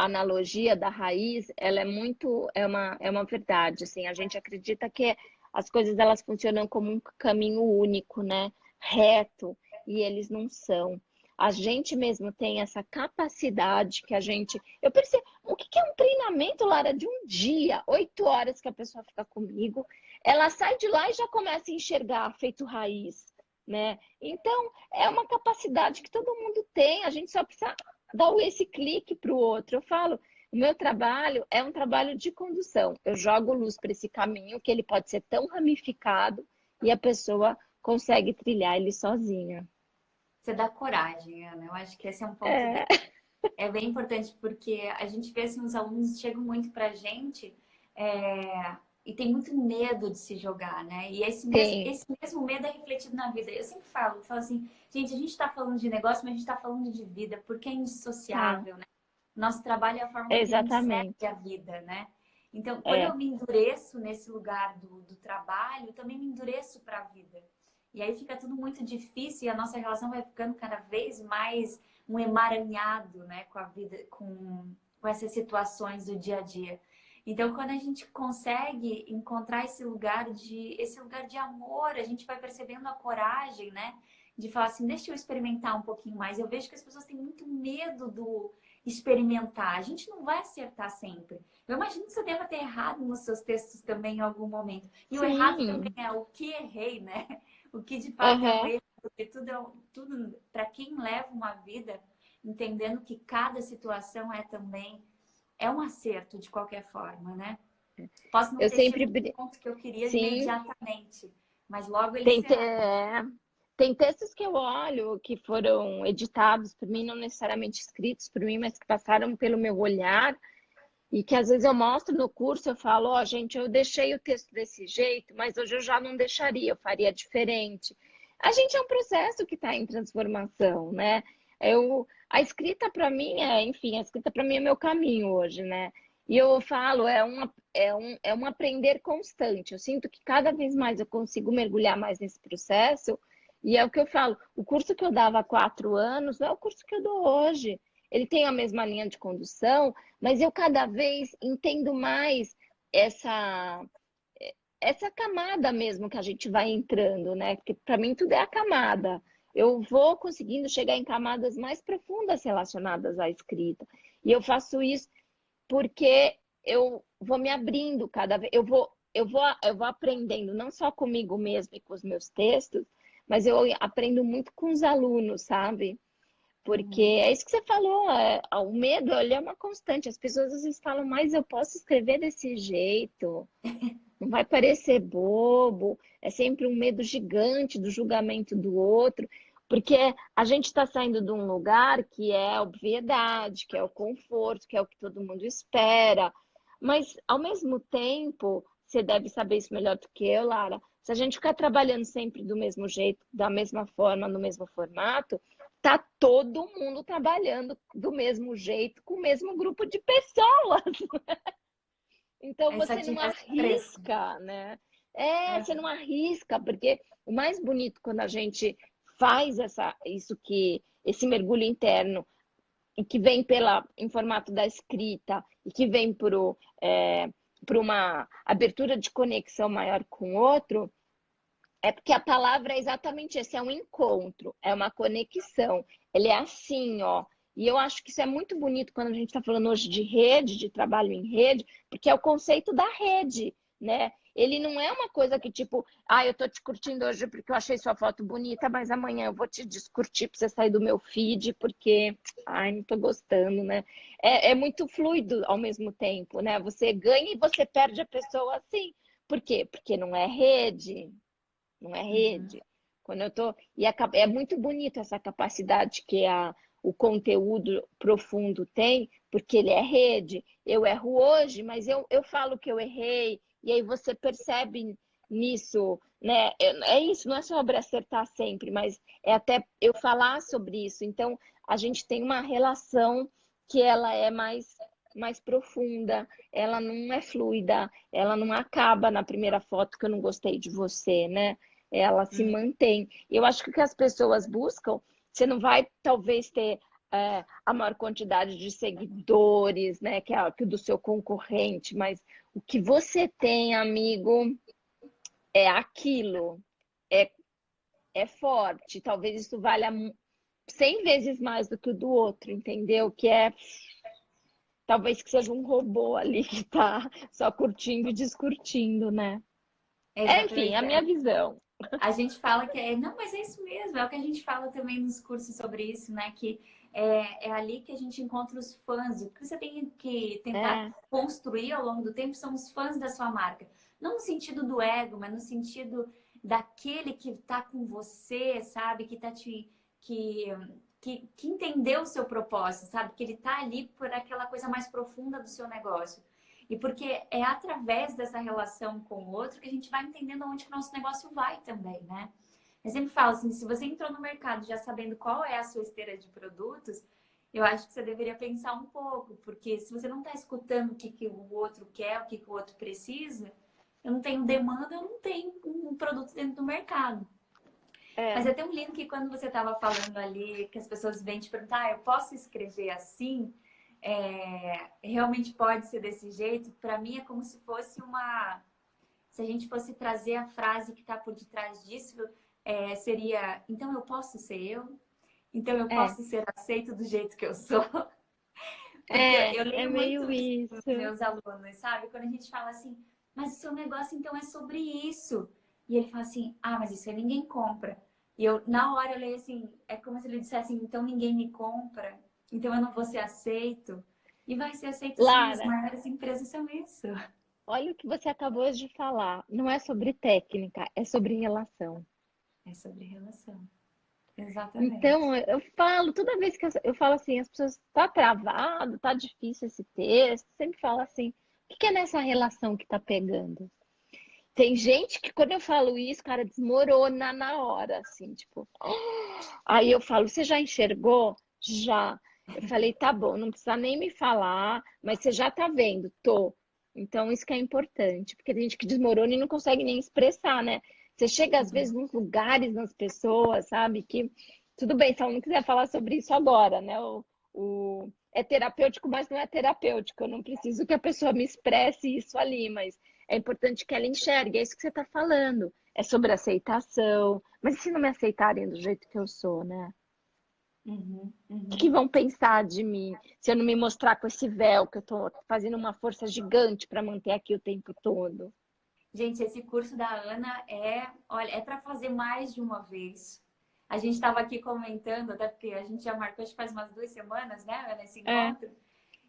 analogia da raiz, ela é uma verdade, assim, a gente acredita que as coisas elas funcionam como um caminho único, né? Reto, e eles não são. a gente mesmo tem essa capacidade que a gente... Eu percebo, o que que é um treinamento, Lara, de um dia, 8 horas que a pessoa fica comigo, ela sai de lá e já começa a enxergar feito raiz, né? Então, é uma capacidade que todo mundo tem, a gente só precisa dar esse clique para o outro. Eu falo, o meu trabalho é um trabalho de condução. Eu jogo luz para esse caminho que ele pode ser tão ramificado e a pessoa consegue trilhar ele sozinha. Você dá coragem, Ana. Eu acho que esse é um ponto É, bem importante, porque a gente vê assim, os alunos chegam muito pra gente e tem muito medo de se jogar, né? E tem. esse mesmo medo é refletido na vida. Eu sempre falo assim, gente, a gente está falando de negócio, mas a gente está falando de vida, porque é Tá, indissociável, né? Nosso trabalho é a forma que a gente exatamente. segue a vida, né? Então, quando eu É, me endureço nesse lugar do trabalho, eu também me endureço para a vida. E aí fica tudo muito difícil e a nossa relação vai ficando cada vez mais um emaranhado, né, com a vida, com essas situações do dia a dia. Então, quando a gente consegue encontrar esse lugar de amor, a gente vai percebendo a coragem, né, de falar assim, deixa eu experimentar um pouquinho mais. Eu vejo que as pessoas têm muito medo do experimentar. A gente não vai acertar sempre. Eu imagino que você deva ter errado nos seus textos também em algum momento. E o errado também sim. é o que errei, né? O que de fato é um Aham. erro, porque tudo para quem leva uma vida, entendendo que cada situação é um acerto de qualquer forma, né? Posso não Eu ter sempre. chegado no ponto que eu queria Sim, imediatamente, mas logo ele tem, será. tem textos que eu olho que foram editados por mim, não necessariamente escritos por mim, mas que passaram pelo meu olhar. E que às vezes eu mostro no curso, eu falo, ó, gente, eu deixei o texto desse jeito, mas hoje eu já não deixaria, eu faria diferente. A gente é um processo que está em transformação, né? A escrita para mim enfim, a escrita para mim é meu caminho hoje, né? E eu falo, é um aprender constante. Eu sinto que cada vez mais eu consigo mergulhar mais nesse processo. E é o que eu falo, o curso que eu dava há 4 anos não é o curso que eu dou hoje. Ele tem a mesma linha de condução, mas eu cada vez entendo mais essa essa camada mesmo que a gente vai entrando, né? Porque para mim tudo é a camada. Eu vou conseguindo chegar em camadas mais profundas relacionadas à escrita. E eu faço isso porque eu vou me abrindo cada vez, eu vou aprendendo não só comigo mesmo e com os meus textos, mas eu aprendo muito com os alunos, sabe? Porque Uhum. é isso que você falou, o medo, ele é uma constante. As pessoas às vezes falam, mas eu posso escrever desse jeito, não vai parecer bobo, é sempre um medo gigante do julgamento do outro, porque a gente está saindo de um lugar que é a obviedade, que é o conforto, que é o que todo mundo espera, mas ao mesmo tempo, você deve saber isso melhor do que eu, Lara, se a gente ficar trabalhando sempre do mesmo jeito, da mesma forma, no mesmo formato, tá todo mundo trabalhando do mesmo jeito, com o mesmo grupo de pessoas. Então Aí só você não tivesse preço. arrisca, né? Você Uhum. não arrisca, porque o mais bonito quando a gente faz esse mergulho interno e que vem em formato da escrita e que vem por uma abertura de conexão maior com o outro, é porque a palavra é exatamente esse, é um encontro, é uma conexão. Ele é assim, ó. E eu acho que isso é muito bonito quando a gente está falando hoje de rede, de trabalho em rede, porque é o conceito da rede, né? Ele não é uma coisa que tipo, eu tô te curtindo hoje porque eu achei sua foto bonita, mas amanhã eu vou te descurtir para você sair do meu feed porque, não tô gostando, né? É muito fluido ao mesmo tempo, né? Você ganha e você perde a pessoa assim. Por quê? Porque não é rede, não é Uhum. rede. Quando eu tô é muito bonito essa capacidade que o conteúdo profundo tem, porque ele é rede. Eu erro hoje, mas eu falo que eu errei, e aí você percebe nisso, né? É isso, não é sobre acertar sempre, mas é até eu falar sobre isso. Então, a gente tem uma relação que ela é mais profunda, ela não é fluida, ela não acaba na primeira foto que eu não gostei de você, né? Ela se Uhum. mantém. Eu acho que o que as pessoas buscam, você não vai talvez ter a maior quantidade de seguidores, né, que o do seu concorrente, mas o que você tem, amigo, é aquilo, é, é forte. Talvez isso valha 100 vezes mais do que o do outro, entendeu? Que é talvez que seja um robô ali que tá só curtindo e descurtindo, né? Enfim, a Exatamente. minha visão. A gente fala que não, mas é isso mesmo, é o que a gente fala também nos cursos sobre isso, né? Que é ali que a gente encontra os fãs. O que você tem que tentar É, construir ao longo do tempo são os fãs da sua marca. Não no sentido do ego, mas no sentido daquele que tá com você, sabe? Que tá te. Que entendeu o seu propósito, sabe? Que ele tá ali por aquela coisa mais profunda do seu negócio. E porque é através dessa relação com o outro que a gente vai entendendo onde que o nosso negócio vai também, né? Eu sempre falo assim, se você entrou no mercado já sabendo qual é a sua esteira de produtos, eu acho que você deveria pensar um pouco, porque se você não está escutando o que o outro quer, o que o outro precisa, eu não tenho demanda, eu não tenho um produto dentro do mercado. Mas é, é tão lindo que quando você estava falando ali, que as pessoas vêm te perguntar, eu posso escrever assim? Realmente pode ser desse jeito? Para mim é como se fosse uma... Se a gente fosse trazer a frase que está por detrás disso, seria, então eu posso ser eu? Então eu é, posso ser aceito do jeito que eu sou? Porque eu é leio muito meio isso com os isso. meus alunos, sabe? Quando a gente fala assim, mas o seu negócio então é sobre isso. E ele fala assim, ah, mas isso aí ninguém compra. E eu, na hora, eu leio assim, é como se ele dissesse, então ninguém me compra, então eu não vou ser aceito. E vai ser aceito sim, as Lara, maiores empresas são isso. olha o que você acabou de falar. Não é sobre técnica, é sobre relação. É sobre relação. Exatamente. Então, eu falo, toda vez que eu falo assim, as pessoas, tá travado, tá difícil esse texto, sempre falo assim, o que que é nessa relação que tá pegando? Tem gente que quando eu falo isso, cara, desmorona na hora, assim, tipo. Aí eu falo, você já enxergou? Já. Eu falei, tá bom, não precisa nem me falar, mas você já tá vendo? Tô. Então isso que é importante, porque tem gente que desmorona e não consegue nem expressar, né? Você chega às vezes Uhum. nos lugares, nas pessoas, sabe? Que tudo bem, se ela não quiser falar sobre isso agora, né? É terapêutico, mas não é terapêutico. Eu não preciso que a pessoa me expresse isso ali, mas é importante que ela enxergue. É isso que você está falando. É sobre aceitação. Mas e se não me aceitarem do jeito que eu sou, né? Uhum. O que Uhum. vão pensar de mim se eu não me mostrar com esse véu que eu tô fazendo uma força gigante para manter aqui o tempo todo? Gente, esse curso da Ana olha, é para fazer mais de uma vez. A gente estava aqui comentando, até porque a gente já marcou, acho que faz umas 2 semanas, né, Ana, esse É, encontro.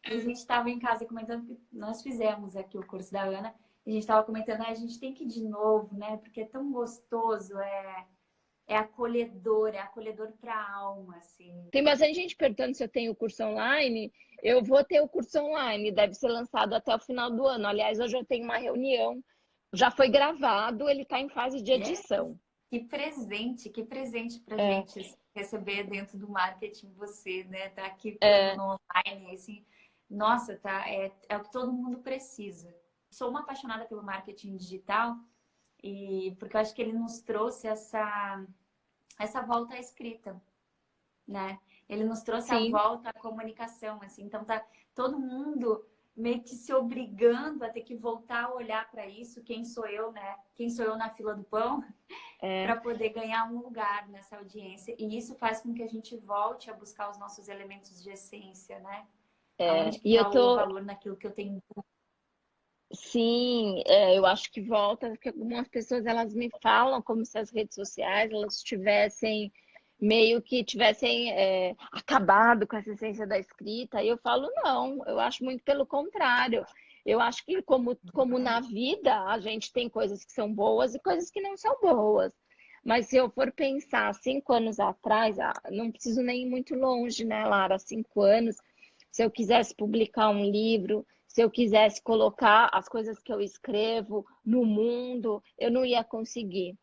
E a gente estava em casa comentando que nós fizemos aqui o curso da Ana. E a gente estava comentando, a gente tem que ir de novo, né? Porque é tão gostoso, é acolhedor para a alma, assim. tem bastante gente perguntando se eu tenho curso online. Eu vou ter o curso online, deve ser lançado até o final do ano. Aliás, hoje eu tenho uma reunião, já foi gravado, ele está em fase de É, edição. que presente para É, gente assim, receber dentro do marketing você, né? Tá aqui é, no online, assim, nossa, tá, é o que todo mundo precisa. Sou uma apaixonada pelo marketing digital e porque eu acho que ele nos trouxe essa volta à escrita, né? Ele nos trouxe a sim. volta à comunicação, assim. Então tá todo mundo meio que se obrigando a ter que voltar a olhar para isso, quem sou eu, né? Quem sou eu na fila do pão, É, para poder ganhar um lugar nessa audiência. E isso faz com que a gente volte a buscar os nossos elementos de essência, né? Aonde que e eu está o tô, valor naquilo que eu tenho? sim, eu acho que volta, porque algumas pessoas elas me falam como se as redes sociais elas tivessem meio que tivessem acabado com essa essência da escrita, e eu falo, não, eu acho muito pelo contrário. Eu acho que como na vida a gente tem coisas que são boas e coisas que não são boas. Mas se eu for pensar 5 anos atrás, não preciso nem ir muito longe, né, Lara? 5 anos, se eu quisesse publicar um livro, se eu quisesse colocar as coisas que eu escrevo no mundo, eu não ia conseguir.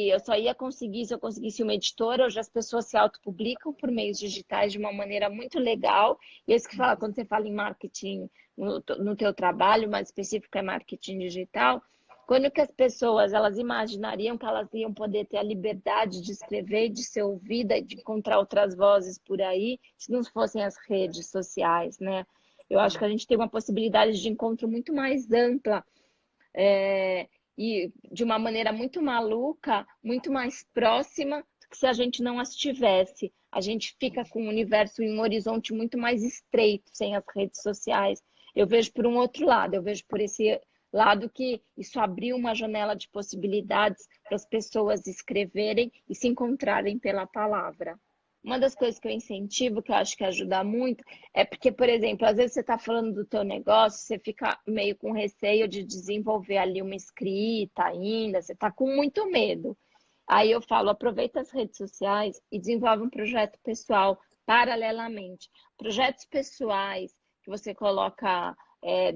Eu só ia conseguir se eu conseguisse uma editora. Hoje as pessoas se autopublicam por meios digitais de uma maneira muito legal. E é isso que fala, quando você fala em marketing no teu trabalho, mais específico é marketing digital, quando que as pessoas elas imaginariam que elas iam poder ter a liberdade de escrever, de ser ouvida, de encontrar outras vozes por aí, se não fossem as redes sociais, né? Eu acho que a gente tem uma possibilidade de encontro muito mais ampla e de uma maneira muito maluca, muito mais próxima do que que se a gente não as tivesse. A gente fica com um universo em um horizonte muito mais estreito sem as redes sociais. Eu vejo por um outro lado, eu vejo por esse lado que isso abriu uma janela de possibilidades para as pessoas escreverem e se encontrarem pela palavra. Uma das coisas que eu incentivo, que eu acho que ajuda muito, é porque, por exemplo, às vezes você está falando do teu negócio, você fica meio com receio de desenvolver ali uma escrita ainda, você está com muito medo. Aí eu falo, aproveita as redes sociais e desenvolve um projeto pessoal paralelamente. Projetos pessoais que você coloca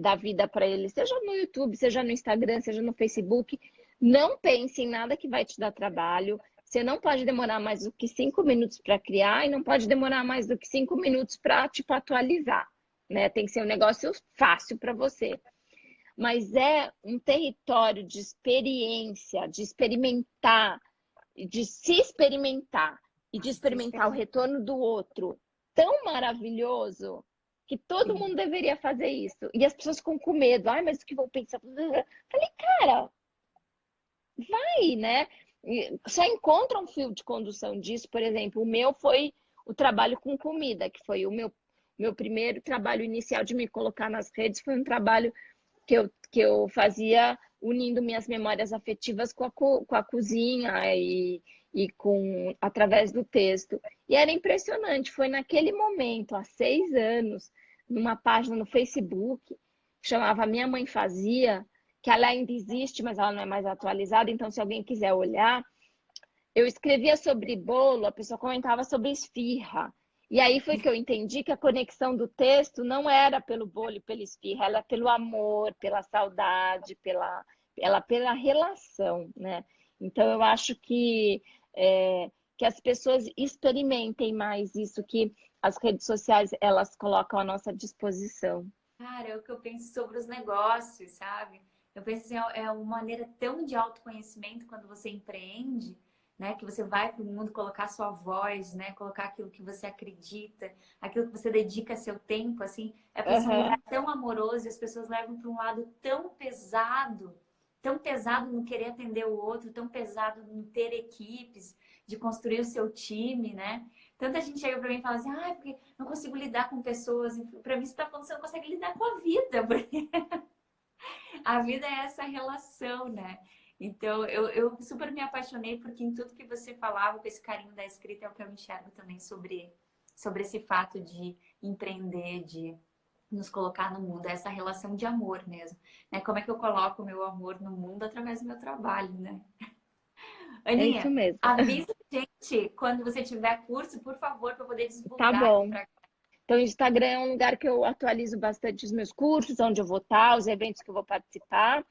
dá vida para eles, seja no YouTube, seja no Instagram, seja no Facebook. Não pense em nada que vai te dar trabalho. Você não pode demorar mais do que 5 minutos para criar e não pode demorar mais do que 5 minutos para, tipo, atualizar, né? Tem que ser um negócio fácil para você. Mas é um território de experiência, de experimentar, de se experimentar e de experimentar o retorno do outro tão maravilhoso que todo mundo deveria fazer isso. E as pessoas ficam com medo. Ai, mas o que vão pensar? Falei, cara, vai, né? Só encontra um fio de condução disso. Por exemplo, o meu foi o trabalho com comida, que foi o meu primeiro trabalho inicial de me colocar nas redes. Foi um trabalho que eu fazia unindo minhas memórias afetivas com a cozinha e através do texto. E era impressionante. Foi naquele momento, há 6 anos, numa página no Facebook, que chamava Minha Mãe Fazia, que ela ainda existe, mas ela não é mais atualizada, então se alguém quiser olhar, eu escrevia sobre bolo, a pessoa comentava sobre esfirra. E aí foi que eu entendi que a conexão do texto não era pelo bolo e pela esfirra, era pelo amor, pela saudade, pela relação, né? Então eu acho que as pessoas experimentem mais isso que as redes sociais elas colocam à nossa disposição. Cara, é o que eu penso sobre os negócios, sabe? Eu penso assim, é uma maneira tão de autoconhecimento quando você empreende, né? Que você vai para o mundo colocar sua voz, né? Colocar aquilo que você acredita, aquilo que você dedica seu tempo, assim. É para ser um lugar tão amoroso e as pessoas levam para um lado tão pesado no querer atender o outro, tão pesado no ter equipes, de construir o seu time, né? Tanta gente chega para mim e fala assim, ah, porque não consigo lidar com pessoas. Para mim, você está falando que você não consegue lidar com a vida, porque a vida é essa relação, né? Então, eu super me apaixonei porque em tudo que você falava, com esse carinho da escrita, é o que eu me enxergo também sobre esse fato de empreender, de nos colocar no mundo, é essa relação de amor mesmo, né? Como é que eu coloco o meu amor no mundo através do meu trabalho, né? É isso Aninha, mesmo. avisa a gente quando você tiver curso, por favor, para eu poder Tá divulgar aqui bom. para. Então, o Instagram é um lugar que eu atualizo bastante os meus cursos, onde eu vou estar, os eventos que eu vou participar.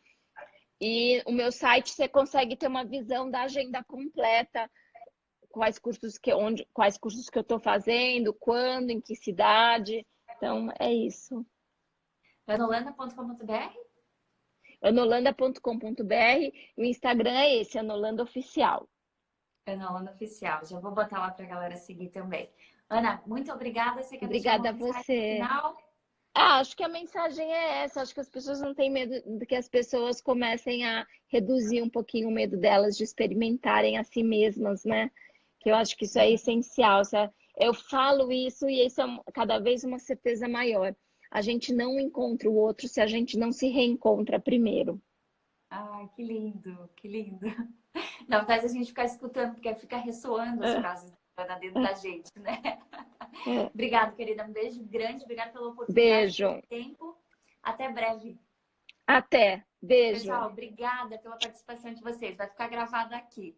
E o meu site você consegue ter uma visão da agenda completa, quais cursos que eu estou fazendo, quando, em que cidade. Então, é isso. Anolanda.com.br? Anolanda.com.br. O Instagram é esse, Anolanda Oficial. Ana Oficial. Já vou botar lá para a galera seguir também. Ana, muito obrigada. Você quer deixar uma Obrigada a mensagem no você. final? Acho que a mensagem é essa. Acho que as pessoas não têm medo de que as pessoas comecem a reduzir um pouquinho o medo delas de experimentarem a si mesmas, né? Que eu acho que isso é essencial. Eu falo isso e isso é cada vez uma certeza maior. A gente não encontra o outro se a gente não se reencontra primeiro. Ai, que lindo, que lindo. Dá vontade de a gente ficar escutando, porque fica ressoando as frases dentro da gente, né? Obrigada, querida. Um beijo grande. Obrigada pela oportunidade, pelo Beijo. tempo. Até breve. Até. Beijo. Pessoal, obrigada pela participação de vocês. Vai ficar gravado aqui.